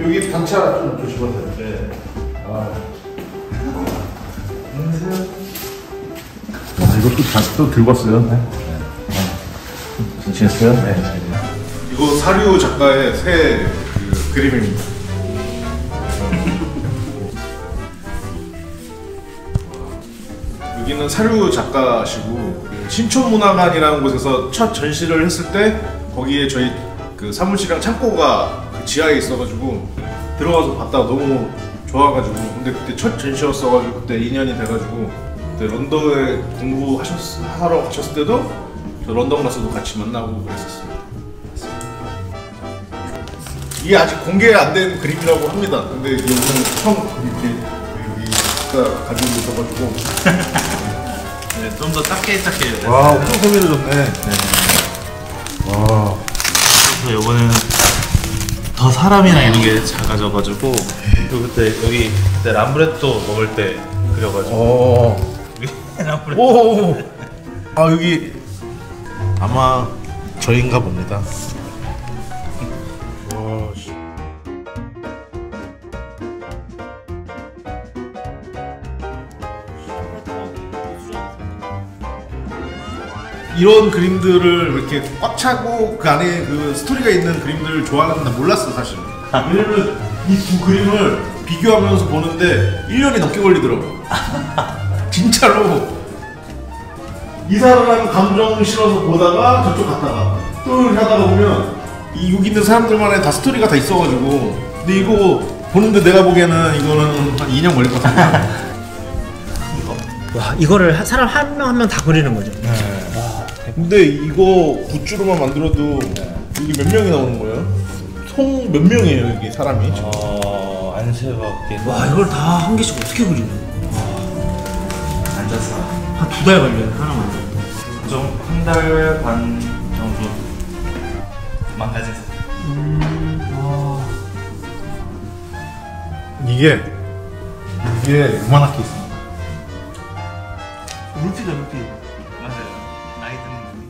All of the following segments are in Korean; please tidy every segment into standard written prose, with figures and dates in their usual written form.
여기 단차 좀 조심하세요. 네. 이것도 또 들고 왔어요. 네. 잘 지냈어요? 네. 이거 사류 작가의 새 그림입니다. 여기는 사류 작가시고 신촌문화관이라는 곳에서 첫 전시를 했을 때 거기에 저희 그 사무실이랑 창고가 그 지하에 있어가지고 들어가서 봤다가 너무 좋아가지고 근데 그때 첫 전시였어가지고 그때 2년이 돼가지고 그때 런던에 공부하러 가셨을 때도 저 런던 가서도 같이 만나고 그랬었어요. 이게 아직 공개 안 된 그림이라고 합니다. 근데 이게 오늘 처음 여기가 가지고 있어가지고 네, 좀 더 작게 와, 엄청 세밀해졌네. 네. 와. 그래서 요거는 더 사람이나 이런 게 작아져가지고 그리고 그때 람브레토 먹을 때 그려가지고 람브레토. 오. 아 여기 아마 저인가 봅니다. 와. 이런 그림들을 이렇게 꽉 차고 그 안에 그 스토리가 있는 그림들을 좋아하는 건 몰랐어 사실. 왜냐면 이 두 그림을 비교하면서 보는데 1년이 넘게 걸리더라고. 진짜로 이 사람 감정 실어서 보다가 저쪽 갔다가 또 이렇게 하다가 보면 이 여기 있는 사람들만의 다 스토리가 다 있어가지고 근데 이거 보는데 내가 보기에는 이거는 한 2년 걸릴 것 같아. 와, 이거를 사람 한 명 한 명 다 그리는 거죠? 네. 근데 이거 굿즈로만 만들어도 여기 몇 명이 나오는 거예요? 총 몇 명이에요 여기 사람이? 안 세밖에. 와, 이걸 다 한 개씩 어떻게 그리냐? 앉아서 한 2달 걸려요, 하나만. 좀 한 달 반 정도 망가져서. 와. 이게 요만하게 있어. 루피다, 루피. 맞아요. 나이 드는 분이.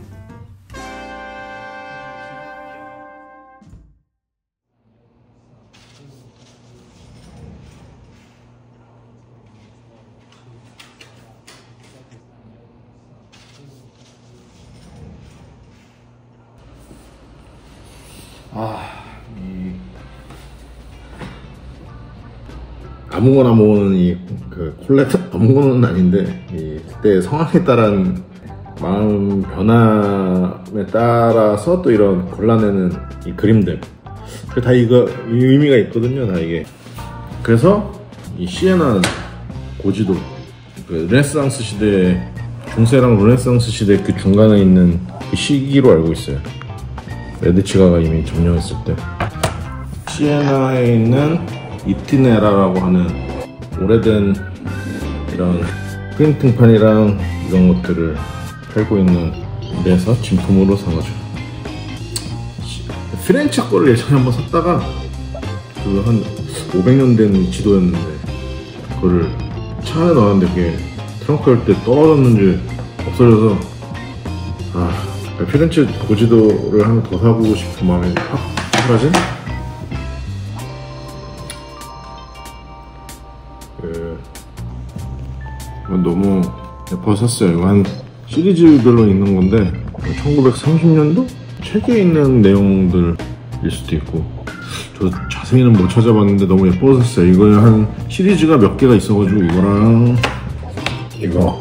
아무거나 모으는 그 콜렉터 아무거나는 아닌데 그때 상황에 따른 마음 변함에 따라서 또 이런 골라내는 이 그림들 다 이거 의미가 있거든요. 다 이게 그래서 이 시에나 고지도 그 르네상스 시대 중세랑 르네상스 시대 그 중간에 있는 그 시기로 알고 있어요. 메디치가가 이미 점령했을 때 시에나에 있는 이티네라라고 하는 오래된 이런 프린팅판이랑 이런 것들을 팔고 있는 데서 진품으로 산 거죠. 피렌체 거를 예전에 한번 샀다가 그 한 500년 된 지도였는데 그거를 차 안에 넣었는데 그게 트렁크 열 때 떨어졌는지 없어져서 피렌체 고지도를 하나 더 사고 싶은 마음이 확 사라진? 너무 예뻐서 샀어요. 이거 한 시리즈별로 있는 건데 1930년도 책에 있는 내용들일 수도 있고 저 자세히는 못 찾아봤는데 너무 예뻐서 샀어요. 이거 한 시리즈가 몇 개가 있어가지고 이거랑 이거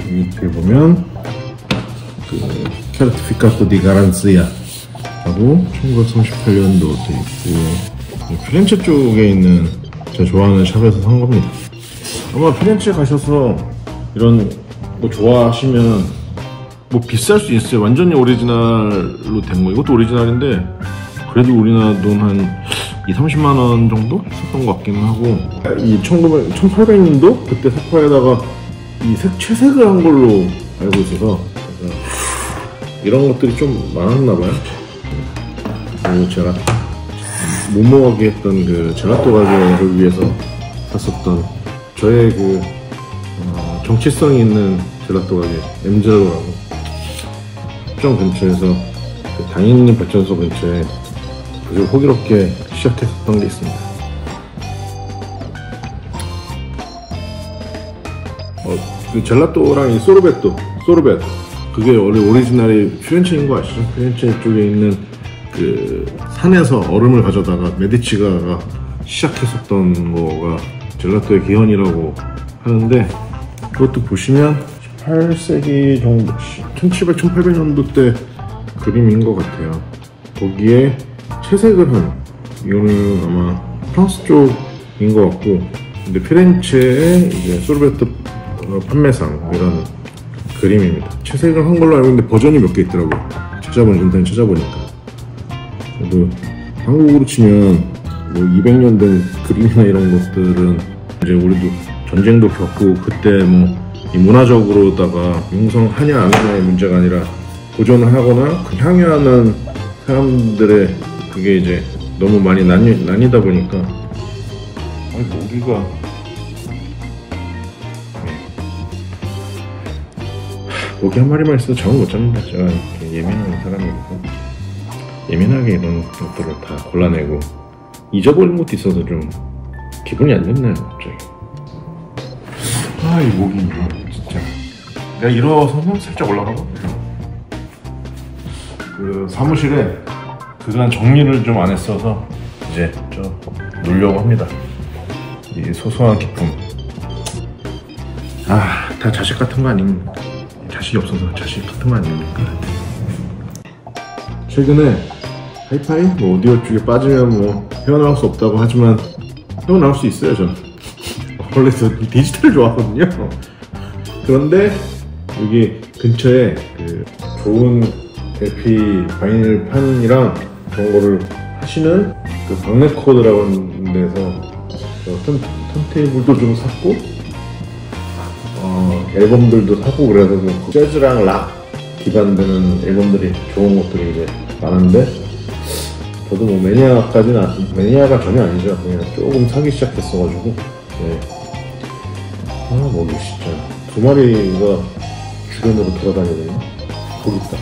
밑에 보면 그 캐르티피카토 디 가란시아 하고 1938년도 돼 있고 피렌체 쪽에 있는 제가 좋아하는 샵에서 산 겁니다. 아마 피렌체 가셔서 이런 거 좋아하시면 뭐 비쌀 수 있어요. 완전히 오리지널로 된 거. 이것도 오리지널인데 그래도 우리나라 돈 한 20~30만원 정도 썼던 것 같기는 하고 이 1800년도 그때 색화에다가 이 채색을 한 걸로 알고 있어서 그래서 이런 것들이 좀 많았나봐요. 그리고 제가 모모하게 했던 그 젤라또 가게를 위해서 샀었던 저의 그 정체성이 있는 젤라또 가게 엠젤로라고 합정 근처에서 그 그 당인 발전소 근처에 아주 호기롭게 시작했었던 게 있습니다. 그 젤라또랑 이 소르벳 그게 원래 오리지널이 피렌체인 거 아시죠? 피렌체 쪽에 있는 그 산에서 얼음을 가져다가 메디치가가 시작했었던 거가 젤라또의 기원이라고 하는데, 그것도 보시면 18세기 정도, 1700, 1800년도 때 그림인 것 같아요. 거기에 채색을 한, 이거는 아마 프랑스 쪽인 것 같고, 근데 피렌체의 이제 소르베토 판매상 이런 그림입니다. 채색을 한 걸로 알고 있는데 버전이 몇 개 있더라고요. 인터넷 찾아보니까. 그래도 한국으로 치면 뭐 200년 된 그림이나 이런 것들은 이제 우리도 전쟁도 겪고 그때 뭐 이 문화적으로다가 융성하냐 안 하냐의 문제가 아니라 보존을 하거나 그 향유하는 사람들의 그게 이제 너무 많이 나뉘다 보니까 모기가 모기 한 마리만 있어도 잠을 못 잡니다. 제가 이렇게 예민한 사람이고 예민하게 이런 것들을 다 골라내고 잊어버린 것도 있어서 좀 기분이 안 좋네요 갑자기. 이 모기 진짜. 내가 일어서면 살짝 올라가고 그 사무실에 그간 정리를 좀 안 했어서 이제 좀 놀려고 합니다. 이 소소한 기쁨. 다 자식 같은 거 아닙니까? 자식이 없어서 자식 같은 거 아닙니까? 최근에 하이파이 뭐 오디오 쪽에 빠지면 뭐 헤어나올 수 없다고 하지만 헤어나올 수 있어요. 저는 원래 저 디지털을 좋아하거든요. 그런데 여기 근처에 그 좋은 LP 바이닐 판이랑 그런 거를 하시는 그 박레코드라고 하는 데서 턴테이블도 좀 샀고 앨범들도 사고 그래서 그 재즈랑 락 기반되는 앨범들이 좋은 것들이 이제 많은데 저도 뭐 매니아가 전혀 아니죠. 그냥 조금 사기 시작했어가지고 네. 모기 진짜 2마리가 주변으로 돌아다니거든요. 거기 있다.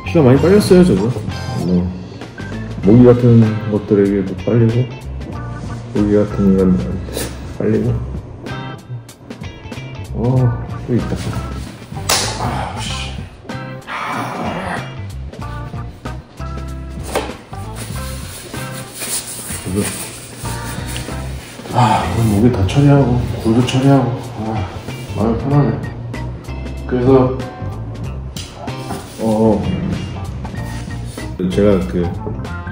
피가 많이 빨렸어요 저도. 모기 같은 것들에게도 빨리고 모기 같은 건 빨리고. 또 있다. 오늘 모기 다 처리하고 굴도 처리하고 마음이 편하네. 그래서 제가 그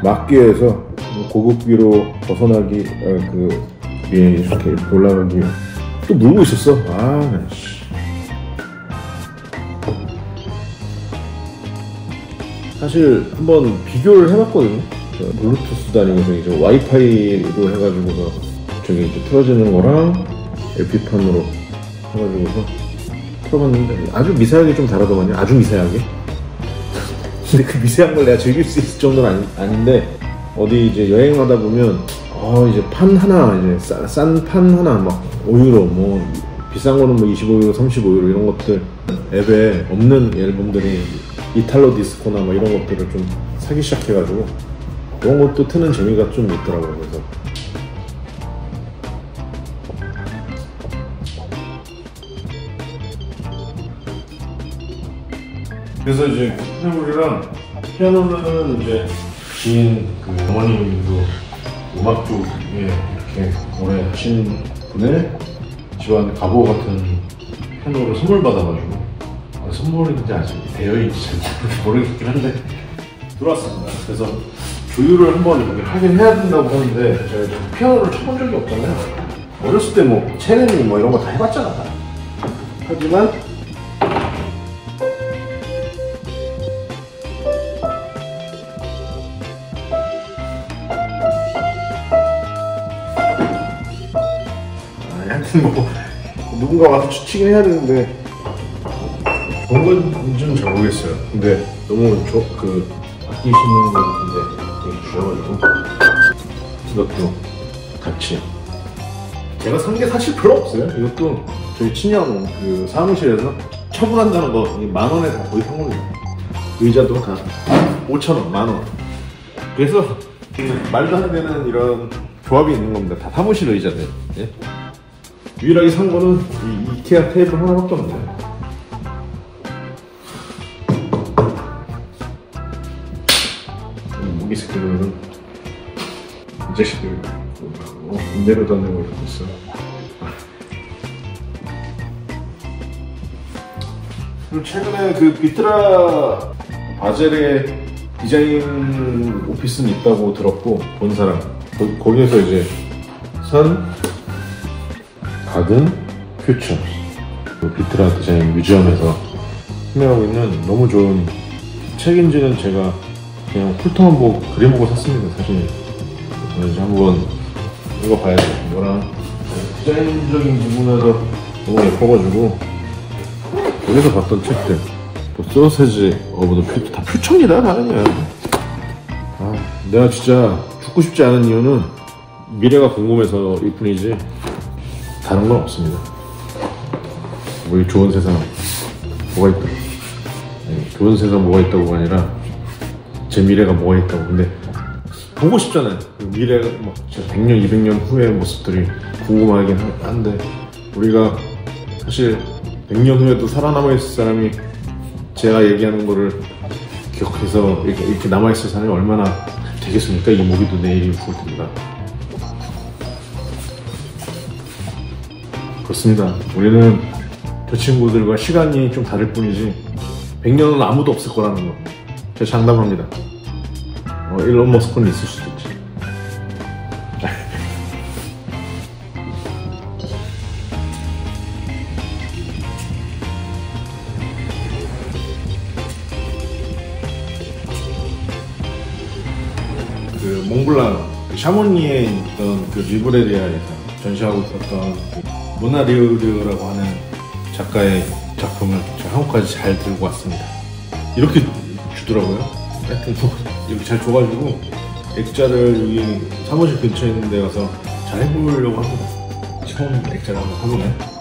막기에서 고급기로 벗어나기 그 위에 이렇게 올라가기 위해 또 물고 있었어. 사실 한번 비교를 해봤거든요. 블루투스도 아니고 저기 저 와이파이로 해가지고서 저기 이제 틀어지는 거랑 LP판으로 해가지고서 틀어봤는데 아주 미세하게 좀 다르더만요. 아주 미세하게. 근데 그 미세한 걸 내가 즐길 수 있을 정도는 아닌데 어디 이제 여행 가다 보면 이제 판 하나 이제 싼 판 하나 막 5유로 뭐 비싼 거는 뭐 25유로 35유로 이런 것들 앱에 없는 앨범들이 이탈로 디스코나 뭐 이런 것들을 좀 사기 시작해가지고 그런 것도 트는 재미가 좀 있더라고요. 그래서 이제 피아노랑 피아노는 이제 지인 그 어머님도 음악 쪽에 이렇게 오래 하신 분의 집안 가보 같은 피아노를 선물 받아가지고 선물인지 아직 되어있지 모르겠긴 한데 들어왔습니다. 그래서 조율을 한번 이렇게 하긴 해야 된다고 하는데 제가 지금 피아노를 쳐본 적이 없잖아요. 어렸을 때 뭐 체르니 뭐 이런 거 다 해봤잖아. 하지만 뭐 누군가 와서 추측을 해야 되는데 좋은 건지는 잘 모르겠어요. 근데 너무 아끼시는 것 같은데 되게 주셔가지고 이것도 같이. 제가 산 게 사실 별로 없어요. 이것도 저희 친형 그 사무실에서 처분한다는 거 10,000원에 다 거의 산 겁니다. 의자도 다 5,000원, 10,000원. 그래서 말도 안 되는 이런 조합이 있는 겁니다. 다 사무실 의자들. 예? 유일하게 산 거는 이 이케아 테이블 하나밖에 없네요. 무기 새끼들은 이 자식들 군대로 다니는 걸 봤어. 그리고 최근에 그 비트라 바젤의 디자인 오피스는 있다고 들었고 본 사람 거기에서 이제 선 가든 퓨처 그 비트라 디자인 뮤지엄에서 판매하고 있는 너무 좋은 책인지는 제가 그냥 훑어만 보고 그림보고 샀습니다. 사실 이제 한번 읽어봐야죠. 이거랑 디자인적인 부분에서 너무 예뻐가지고 여기서 봤던 책들 또 소세지 오브 더 퓨처 다 퓨처입니다. 다 그냥 내가 진짜 죽고 싶지 않은 이유는 미래가 궁금해서일 뿐이지 다른 건 없습니다. 뭐 이 좋은 세상 뭐가 있다고 좋은 세상 뭐가 있다고가 아니라 제 미래가 뭐가 있다고. 근데 보고 싶잖아요. 미래가 막 100년, 200년 후의 모습들이 궁금하긴 한데 우리가 사실 100년 후에도 살아남아있을 사람이 제가 얘기하는 거를 기억해서 이렇게 남아있을 사람이 얼마나 되겠습니까? 이 모기도 내일이 죽을 텐데. 그렇습니다. 우리는 저 친구들과 시간이 좀 다를 뿐이지 100년은 아무도 없을 거라는 거 제가 장담합니다. 일론 머스크는 있을 수도 있지. 그 몽블랑 샤모니에 있던 그 리브레리아에서 전시하고 있었던 그 모나리우르라고 하는 작가의 작품을 제가 한국까지 잘 들고 왔습니다. 이렇게 주더라고요. 하여튼 이렇게 잘 줘가지고 액자를 여기 사무실 근처에 있는 데 가서 잘 해보려고 합니다. 처음 액자를 한번 해보네.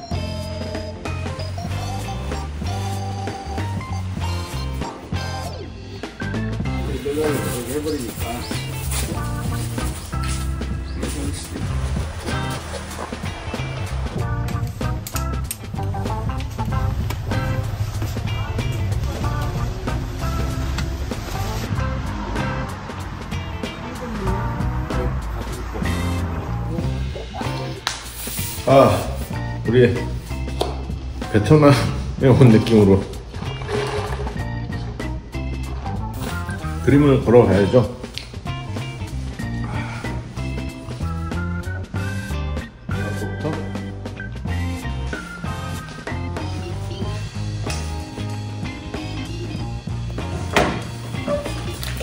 우리 베트남에 온 느낌으로 그림을 걸어가야죠. 이것부터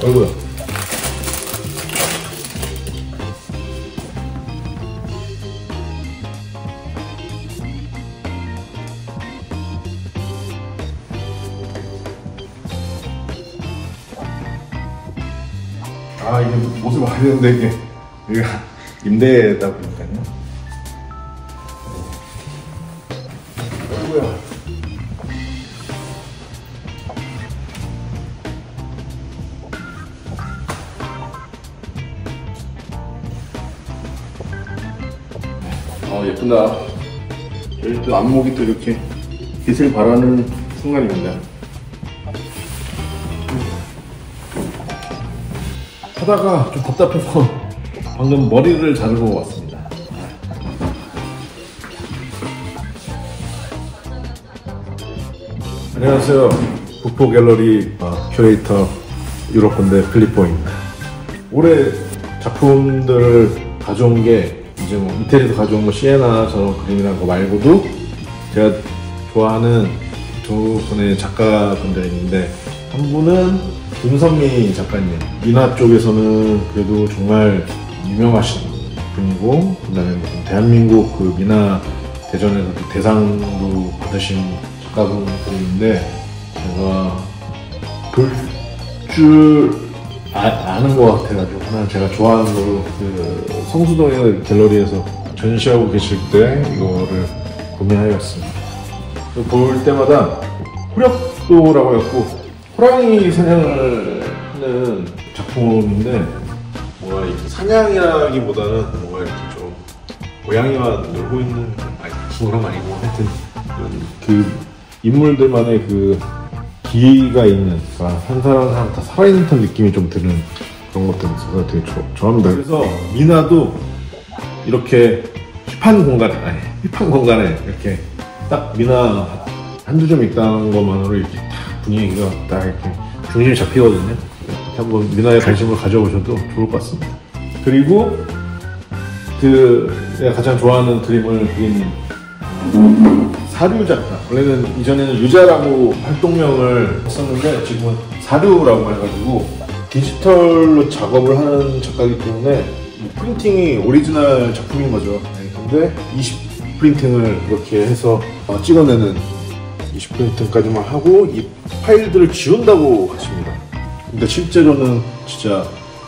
어이구야. 이게 못을 봐야 되는데 이게 여기가 임대다 보니까요. 아이고야. 예쁘다. 여기 또 안목이 또 이렇게 빛을 발하는 순간입니다. 하다가 좀 답답해서 방금 머리를 자르고 왔습니다. 안녕하세요. 북포 갤러리 큐레이터 유럽군대 필리포입니다. 올해 작품들을 가져온 게 이제 뭐 이태리에서 가져온 거 시에나 저 그림이란 거 말고도 제가 좋아하는 두 분의 작가분들이 있는데 한 분은 김선미 작가님, 미나 쪽에서는 그래도 정말 유명하신 분이고 그 다음에 대한민국 그 미나 대전에서도 대상도 받으신 작가분들인데 제가 볼 줄 아는 것 같아가지고 하나 제가 좋아하는 거로 그 성수동의 갤러리에서 전시하고 계실 때 이거를 구매하였습니다. 볼 때마다 호력도라고 해갖고 호랑이 사냥을 하는 작품인데 뭔가 사냥이라기보다는 뭔가 이렇게 좀 고양이와 놀고 있는 그런 건 아니고 하여튼 그 인물들만의 그 기가 있는, 그러니까 한 사람 다 살아있는 듯한 느낌이 좀 드는 그런 것들이 있어서 되게 좋아합니다. 그래서 미나도 이렇게 힙한 공간에 이렇게 딱 미나 한두 점 있다는 것만으로 이렇게 딱 분위기가 딱 이렇게 중심이 잡히거든요. 이렇게 한번 미나에 관심을 가져보셔도 좋을 것 같습니다. 그리고 내가 가장 좋아하는 그림을 그린 사류 작가, 원래는 이전에는 유자라고 활동명을 했었는데 지금은 사류라고 해가지고 디지털로 작업을 하는 작가이기 때문에 프린팅이 오리지널 작품인 거죠. 근데 20 프린팅을 이렇게 해서 찍어내는 20 프린팅까지만 하고 이 파일들을 지운다고 하십니다. 근데 실제로는 진짜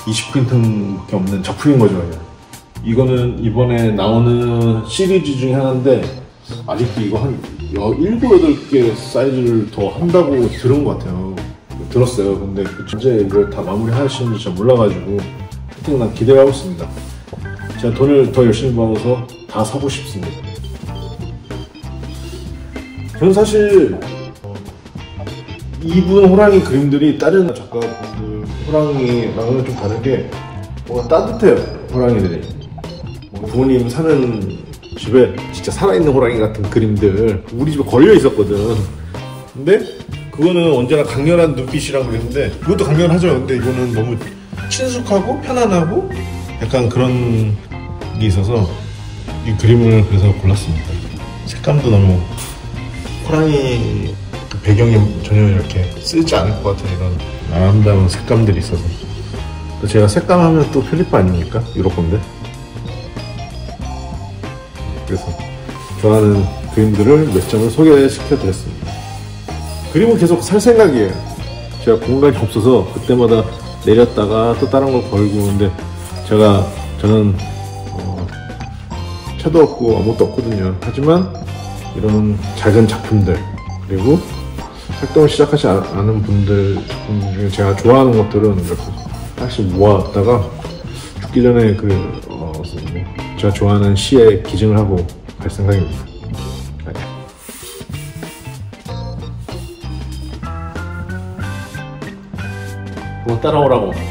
20 프린팅밖에 없는 작품인 거죠. 그냥. 이거는 이번에 나오는 시리즈 중에 하나인데 아직도 이거 한 7, 8개 사이즈를 더 한다고 들은 것 같아요. 들었어요. 근데 언제 이걸 다 마무리 하시는지 잘 몰라가지고 하여튼 난 기대를 하고 있습니다. 제가 돈을 더 열심히 벌어서 다 사고 싶습니다. 저는 사실 이분 호랑이 그림들이 다른 작가분들 호랑이랑은 좀 다른 게 뭔가 따뜻해요. 호랑이들이 부모님 사는 집에 진짜 살아있는 호랑이 같은 그림들 우리 집에 걸려 있었거든. 근데 그거는 언제나 강렬한 눈빛이랑 그랬는데 그것도 강렬하죠. 근데 이거는 너무 친숙하고 편안하고 약간 그런 게 있어서 이 그림을 그래서 골랐습니다. 색감도 너무 호랑이 배경이 전혀 이렇게 쓰지 않을 것 같은 이런 아름다운 색감들이 있어서 제가 색감 하면 또 필리핀 아닙니까? 유럽 건데. 그래서 좋아하는 그림들을 몇 점을 소개시켜 드렸습니다. 그림은 계속 살 생각이에요. 제가 공간이 없어서 그때마다 내렸다가 또 다른 걸 걸고 오는데 저는 차도 없고 아무것도 없거든요. 하지만 이런 작은 작품들 그리고 활동을 시작하지 않은 분들 작품 중에 제가 좋아하는 것들은 이렇게 하나씩 모아왔다가 죽기 전에 제가 좋아하는 시에 기증을 하고 갈 생각입니다. 뭐 따라오라고.